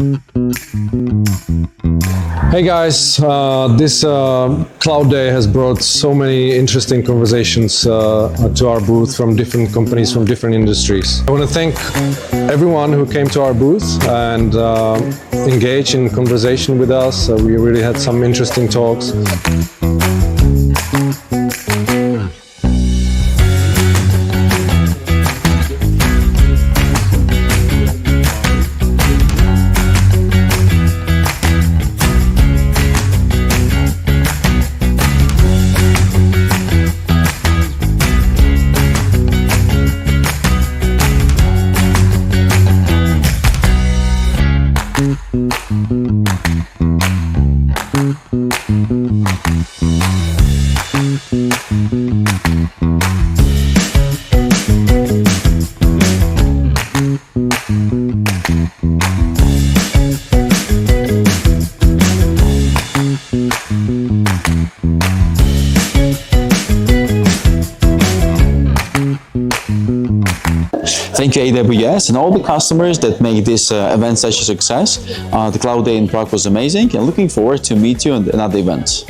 Hey guys, this Cloud Day has brought so many interesting conversations to our booth from different companies, from different industries. I want to thank everyone who came to our booth and engaged in conversation with us. We really had some interesting talks. Thank you AWS and all the customers that make this event such a success. The Cloud Day in Prague was amazing and looking forward to meet you at another event.